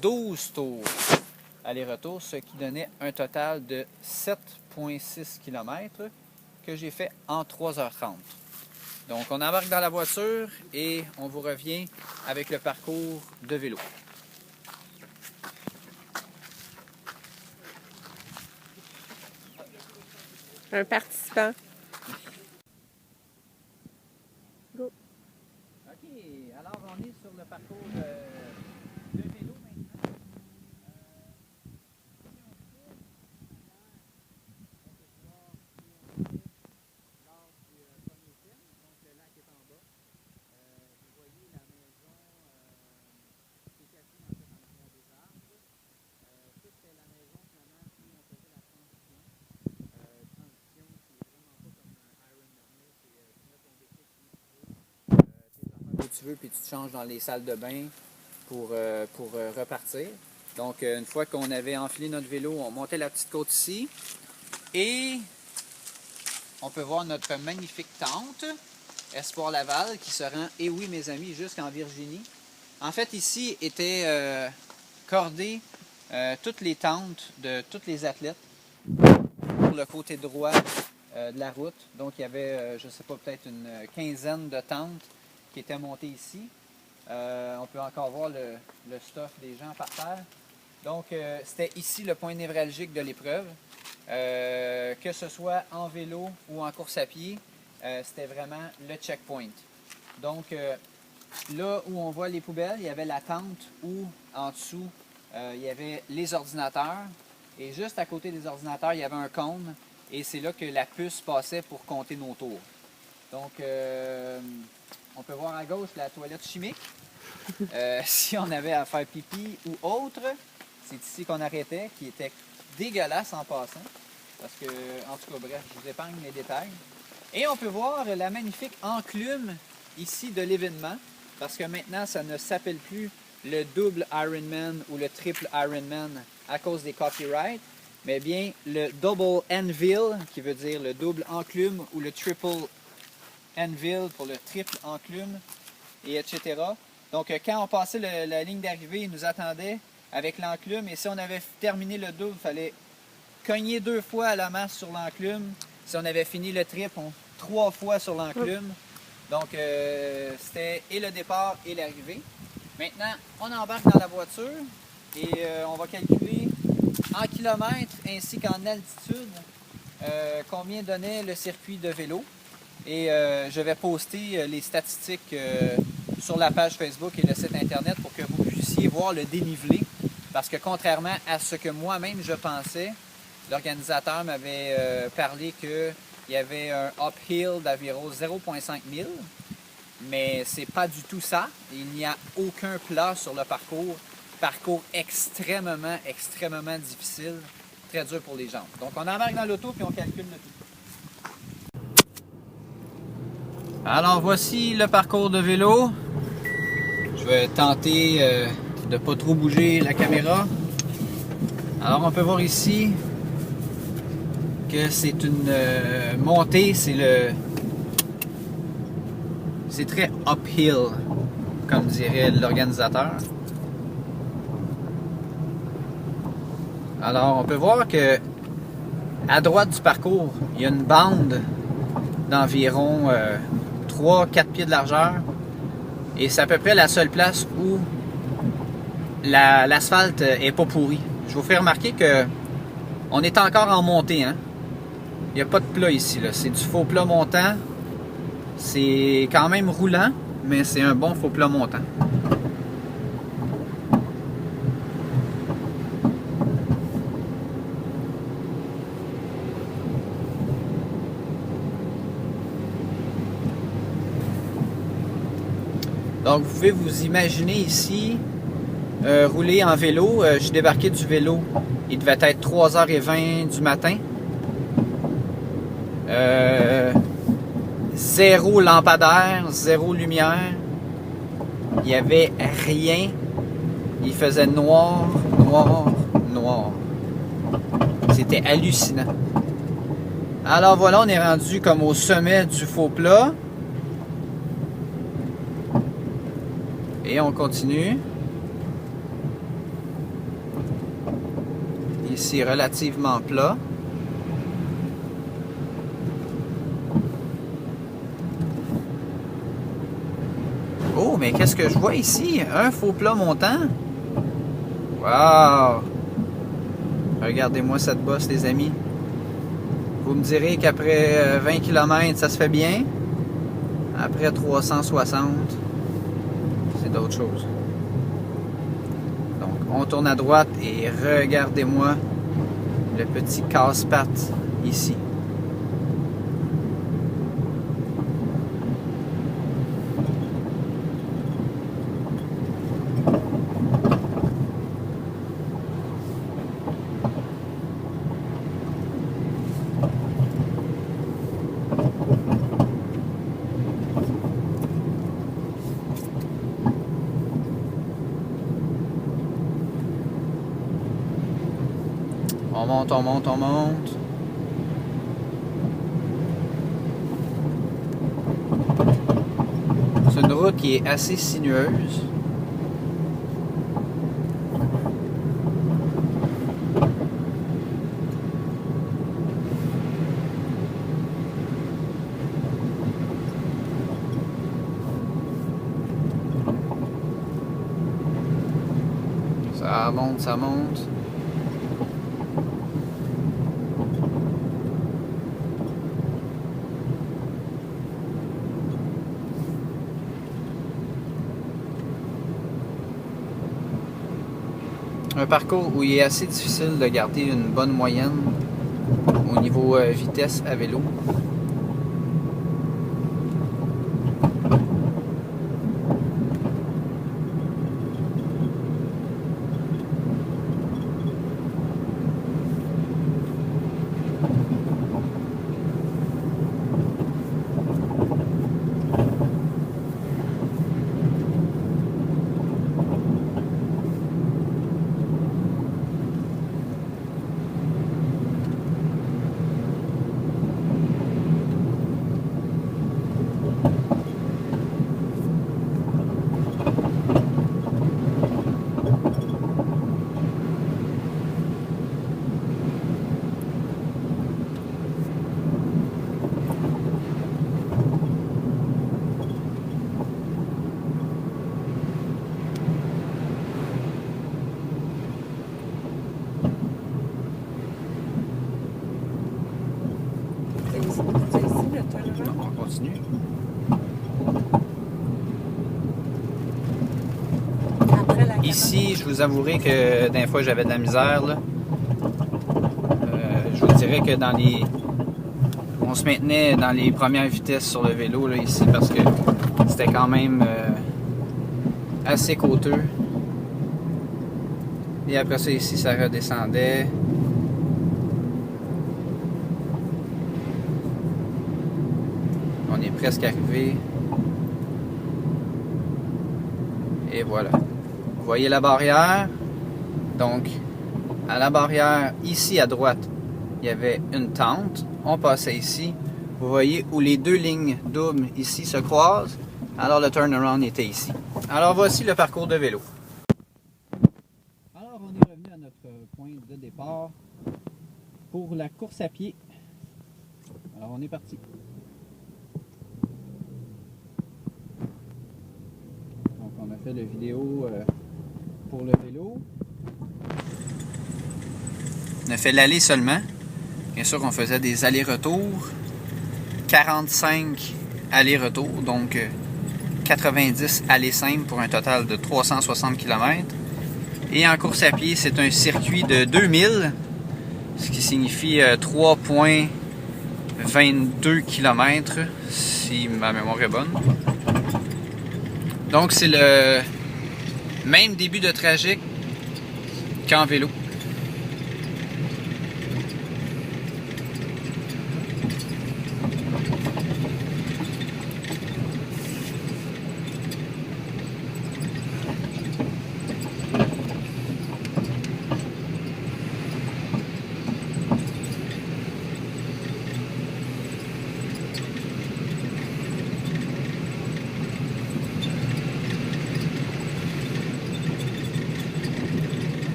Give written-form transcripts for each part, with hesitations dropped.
12 tours aller-retour, ce qui donnait un total de 7,6 km que j'ai fait en 3h30. Donc on embarque dans la voiture et on vous revient avec le parcours de vélo. Un participant. Go. OK, alors on est sur le parcours de vélo maintenant. Lors du premier film, donc le lac est en bas. Vous voyez la maison qui est cachée en fait en arrière des arbres. Ça c'était la maison finalement où on faisait la transition. Transition qui est vraiment pas comme un Ironman, c'est tu mets ton déclic où tu veux, tes affaires où tu veux, puis tu te changes dans les salles de bain pour repartir. Donc une fois qu'on avait enfilé notre vélo, on montait la petite côte ici et on peut voir notre magnifique tente Espoir Laval qui se rend, et oui mes amis, jusqu'en Virginie. En fait ici étaient cordées toutes les tentes de tous les athlètes sur le côté droit de la route. Donc il y avait, je ne sais pas, peut-être une quinzaine de tentes qui étaient montées ici. On peut encore voir le stuff des gens par terre. Donc c'était ici le point névralgique de l'épreuve. Que ce soit en vélo ou en course à pied, c'était vraiment le checkpoint. Donc là où on voit les poubelles, il y avait la tente où en dessous il y avait les ordinateurs et juste à côté des ordinateurs il y avait un cône et c'est là que la puce passait pour compter nos tours. Donc on peut voir à gauche la toilette chimique. Si on avait à faire pipi ou autre, c'est ici qu'on arrêtait, qui était dégueulasse en passant. Parce que, en tout cas, bref, je vous épargne les détails. Et on peut voir la magnifique enclume ici de l'événement. Parce que maintenant, ça ne s'appelle plus le double Ironman ou le triple Ironman à cause des copyrights. Mais bien le double Anvil, qui veut dire le double enclume, ou le triple Anvil pour le triple enclume, et etc. Donc, quand on passait la ligne d'arrivée, ils nous attendaient avec l'enclume. Et si on avait terminé le double, il fallait cogner 2 fois à la masse sur l'enclume. Si on avait fini le triple, 3 fois sur l'enclume. Donc, c'était et le départ et l'arrivée. Maintenant, on embarque dans la voiture et on va calculer en kilomètres ainsi qu'en altitude combien donnait le circuit de vélo. Et je vais poster les statistiques sur la page Facebook et le site internet pour que vous puissiez voir le dénivelé. Parce que contrairement à ce que moi-même je pensais, l'organisateur m'avait parlé qu'il y avait un uphill d'environ 0,5 000. Mais c'est pas du tout ça. Il n'y a aucun plat sur le parcours. Parcours extrêmement, extrêmement difficile. Très dur pour les jambes. Donc on embarque dans l'auto puis on calcule le tout. Alors voici le parcours de vélo. Je vais tenter de ne pas trop bouger la caméra. Alors on peut voir ici que c'est une montée, c'est très uphill, comme dirait l'organisateur. Alors on peut voir que à droite du parcours, il y a une bande d'environ 3-4 pieds de largeur. Et c'est à peu près la seule place où l'asphalte est pas pourri. Je vous fais remarquer que on est encore en montée. Hein? Il n'y a pas de plat ici. C'est du faux plat montant. C'est quand même roulant, mais c'est un bon faux plat montant. Donc vous pouvez vous imaginer ici rouler en vélo. Je suis débarqué du vélo, il devait être 3h20 du matin. Zéro lampadaire, zéro lumière. Il n'y avait rien. Il faisait noir, noir, noir. C'était hallucinant. Alors voilà, on est rendu comme au sommet du faux plat. Et on continue. ici relativement plat. Oh, mais qu'est-ce que je vois ici? Un faux plat montant? Wow! Regardez-moi cette bosse, les amis. Vous me direz qu'après 20 km, ça se fait bien. Après 360, c'est d'autres choses. Donc, on tourne à droite et regardez-moi le petit casse-pattes ici. On monte, on monte, on monte. C'est une route qui est assez sinueuse. Ça monte, ça monte. Un parcours où il est assez difficile de garder une bonne moyenne au niveau vitesse à vélo. On continue. Ici, je vous avouerai que des fois j'avais de la misère. Là. Je vous dirais que on se maintenait dans les premières vitesses sur le vélo là, ici parce que c'était quand même assez côteux. Et après ça, ici, ça redescendait. On est presque arrivé. Et voilà. Vous voyez la barrière. Donc, à la barrière, ici à droite, il y avait une tente. On passait ici. Vous voyez où les deux lignes doubles ici se croisent. Alors, le turnaround était ici. Alors, voici le parcours de vélo. Alors, on est revenu à notre point de départ pour la course à pied. Alors, on est parti. Donc, on a fait la vidéo pour le vélo. On a fait l'aller seulement. Bien sûr, on faisait des allers-retours. 45 allers-retours, donc 90 allées simples pour un total de 360 km. Et en course à pied, c'est un circuit de 2000, ce qui signifie 3,22 km, si ma mémoire est bonne. Donc, c'est le même début de trajet qu'en vélo.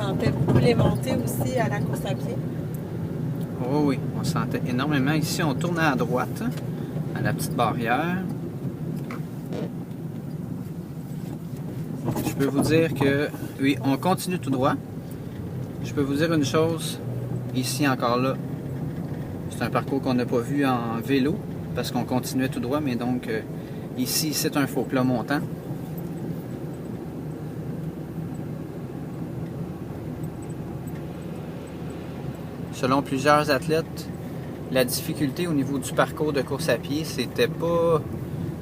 sentait beaucoup les montées aussi à la course à pied. Oh oui, on sentait énormément. Ici, on tournait à droite, à la petite barrière. Je peux vous dire que, oui, on continue tout droit. Je peux vous dire une chose, ici encore là, c'est un parcours qu'on n'a pas vu en vélo, parce qu'on continuait tout droit, mais donc ici, c'est un faux plat montant. Selon plusieurs athlètes, la difficulté au niveau du parcours de course à pied, c'était pas...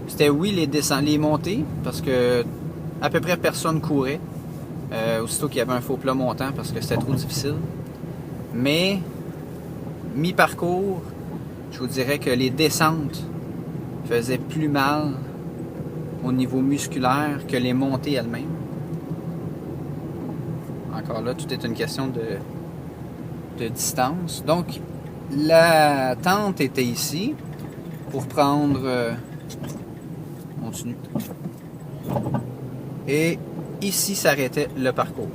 C'était oui les montées, parce que à peu près personne courait, aussitôt qu'il y avait un faux plat montant, parce que c'était trop difficile. Mais, mi-parcours, je vous dirais que les descentes faisaient plus mal au niveau musculaire que les montées elles-mêmes. Encore là, tout est une question de distance. Donc, la tente était ici pour prendre... continue. Et ici s'arrêtait le parcours.